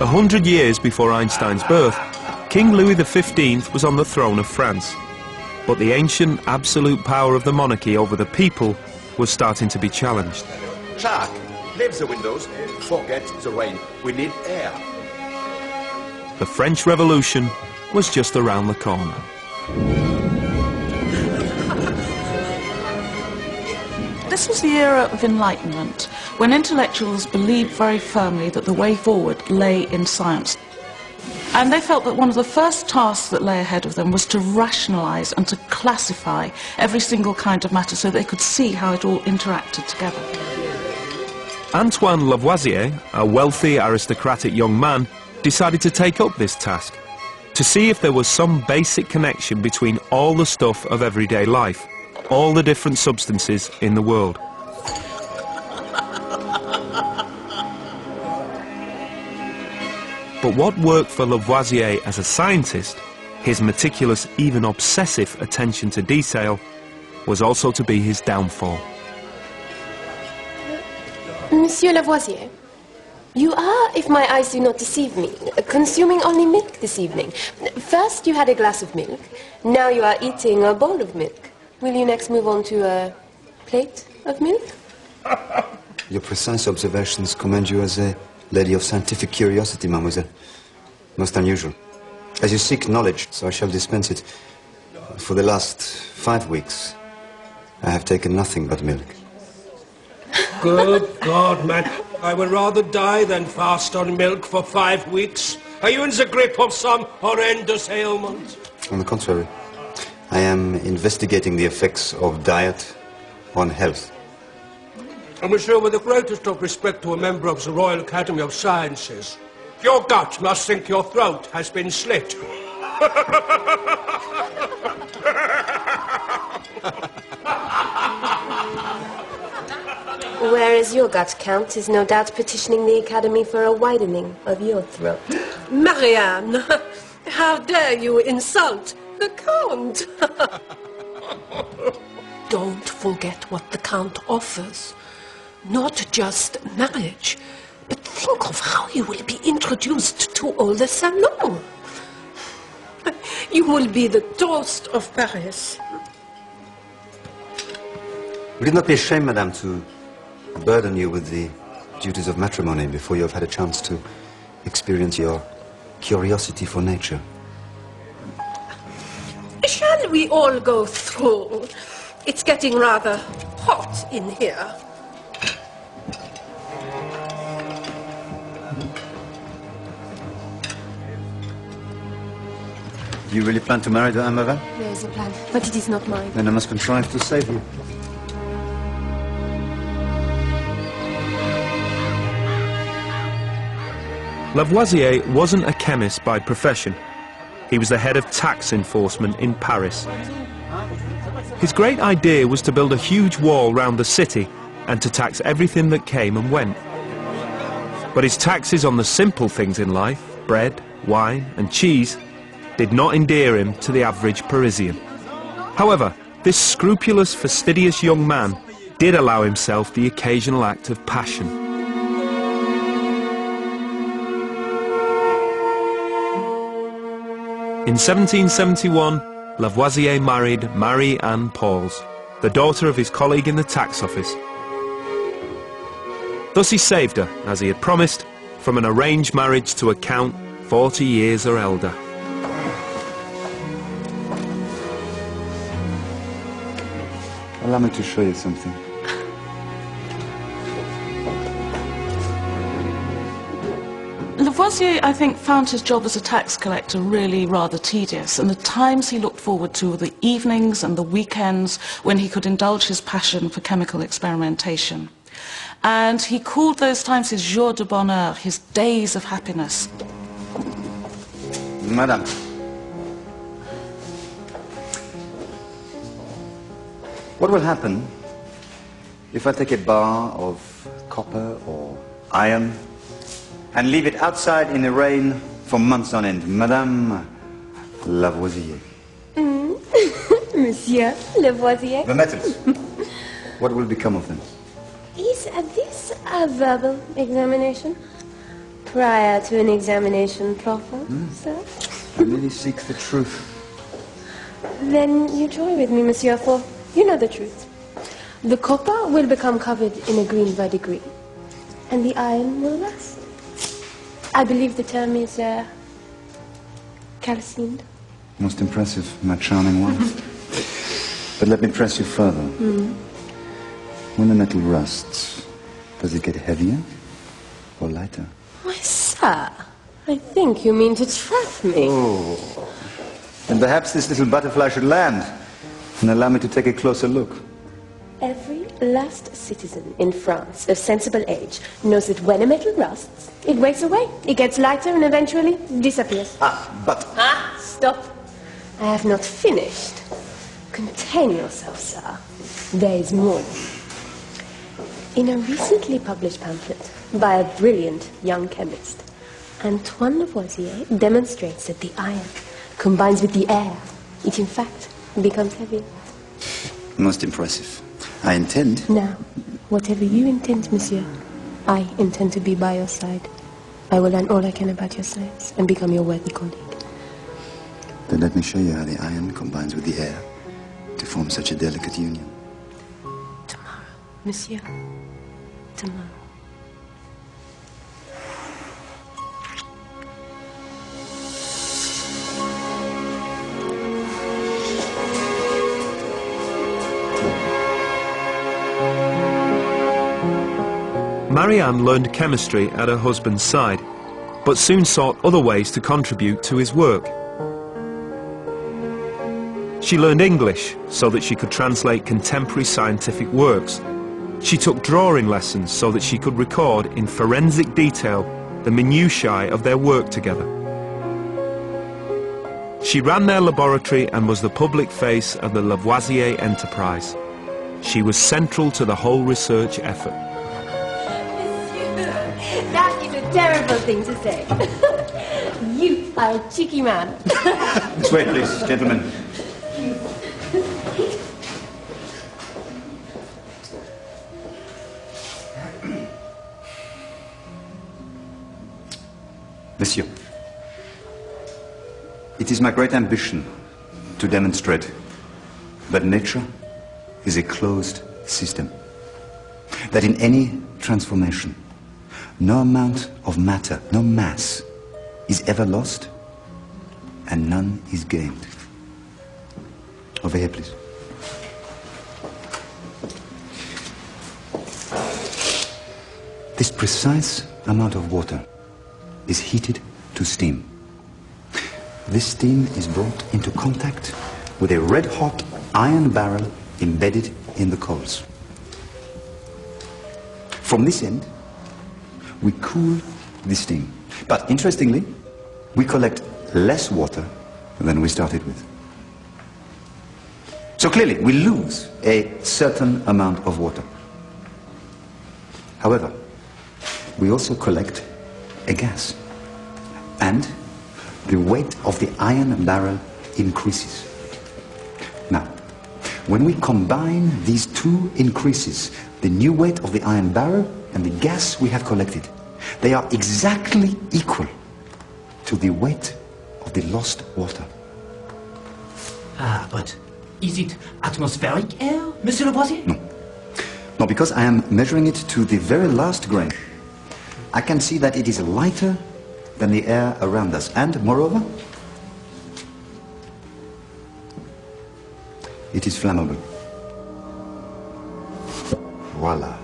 100 years before Einstein's birth, King Louis XV was on the throne of France. But the ancient absolute power of the monarchy over the people was starting to be challenged. Jacques, leave the windows. Forget the rain. We need air. The French Revolution was just around the corner. This was the era of enlightenment, when intellectuals believed very firmly that the way forward lay in science. And they felt that one of the first tasks that lay ahead of them was to rationalize and to classify every single kind of matter so they could see how it all interacted together. Antoine Lavoisier, a wealthy aristocratic young man, decided to take up this task, to see if there was some basic connection between all the stuff of everyday life, all the different substances in the world. But what worked for Lavoisier as a scientist, his meticulous, even obsessive attention to detail, was also to be his downfall. Monsieur Lavoisier, you are, if my eyes do not deceive me, consuming only milk this evening. First you had a glass of milk, now you are eating a bowl of milk. Will you next move on to a plate of milk? Your precise observations commend you as a lady of scientific curiosity, mademoiselle. Most unusual. As you seek knowledge, so I shall dispense it. For the last 5 weeks, I have taken nothing but milk. Good God, man. I would rather die than fast on milk for 5 weeks. Are you in the grip of some horrendous ailment? On the contrary, I am investigating the effects of diet on health. Monsieur, with the greatest of respect to a member of the Royal Academy of Sciences, your gut must think your throat has been slit. Whereas your gut, Count, is no doubt petitioning the Academy for a widening of your throat. Marianne, how dare you insult the Count? Don't forget what the Count offers. Not just marriage, but think of how you will be introduced to all the salon. You will be the toast of Paris. Would it not be a shame, madame, to burden you with the duties of matrimony before you have had a chance to experience your curiosity for nature? Shall we all go through? It's getting rather hot in here. Do you really plan to marry the Amara? There is a plan, but it is not mine. Then I must contrive to save you. Lavoisier wasn't a chemist by profession. He was the head of tax enforcement in Paris. His great idea was to build a huge wall round the city and to tax everything that came and went. But his taxes on the simple things in life, bread, wine and cheese, did not endear him to the average Parisian. However, this scrupulous, fastidious young man did allow himself the occasional act of passion. In 1771, Lavoisier married Marie-Anne Pauls, the daughter of his colleague in the tax office. Thus he saved her, as he had promised, from an arranged marriage to a count 40 years her elder. Allow me to show you something. Lavoisier, I think, found his job as a tax collector really rather tedious, and the times he looked forward to were the evenings and the weekends when he could indulge his passion for chemical experimentation. And he called those times his jours de bonheur, his days of happiness. Madame. What will happen if I take a bar of copper or iron and leave it outside in the rain for months on end? Madame Lavoisier. Monsieur Lavoisier. The metals. What will become of them? Is this a verbal examination? prior to an examination proper, sir? I merely seek the truth. Then you join with me, monsieur, for you know the truth. The copper will become covered in a green verdigris, and the iron will rust. I believe the term is, calcined. Most impressive, my charming wife. But let me press you further. When the metal rusts, does it get heavier or lighter? Why, sir, I think you mean to trap me. Oh. Then perhaps this little butterfly should land and allow me to take a closer look. Every last citizen in France of sensible age knows that when a metal rusts, it breaks away, it gets lighter and eventually disappears. But... Stop. I have not finished. Contain yourself, sir. There is more. In a recently published pamphlet by a brilliant young chemist, Antoine Lavoisier demonstrates that the iron combines with the air. It, in fact, becomes heavier. Most impressive. I intend... Now, whatever you intend, monsieur, I intend to be by your side. I will learn all I can about your science and become your worthy colleague. Then let me show you how the iron combines with the air to form such a delicate union. Tomorrow, monsieur. Tomorrow. Marianne learned chemistry at her husband's side, but soon sought other ways to contribute to his work. She learned English so that she could translate contemporary scientific works. She took drawing lessons so that she could record in forensic detail the minutiae of their work together. She ran their laboratory and was the public face of the Lavoisier enterprise. She was central to the whole research effort. That is a terrible thing to say. You are a cheeky man. This way, please, gentlemen. Monsieur, it is my great ambition to demonstrate that nature is a closed system. That in any transformation, no amount of matter, no mass, is ever lost and none is gained. Over here, please. This precise amount of water is heated to steam. This steam is brought into contact with a red-hot iron barrel embedded in the coals. From this end, we cool the steam. But interestingly, we collect less water than we started with. So clearly, we lose a certain amount of water. However, we also collect a gas. And the weight of the iron barrel increases. Now, when we combine these two increases, the new weight of the iron barrel and the gas we have collected, they are exactly equal to the weight of the lost water. But is it atmospheric air, Monsieur Lavoisier? No. No, because I am measuring it to the very last grain. I can see that it is lighter than the air around us. And, moreover, it is flammable. Voila.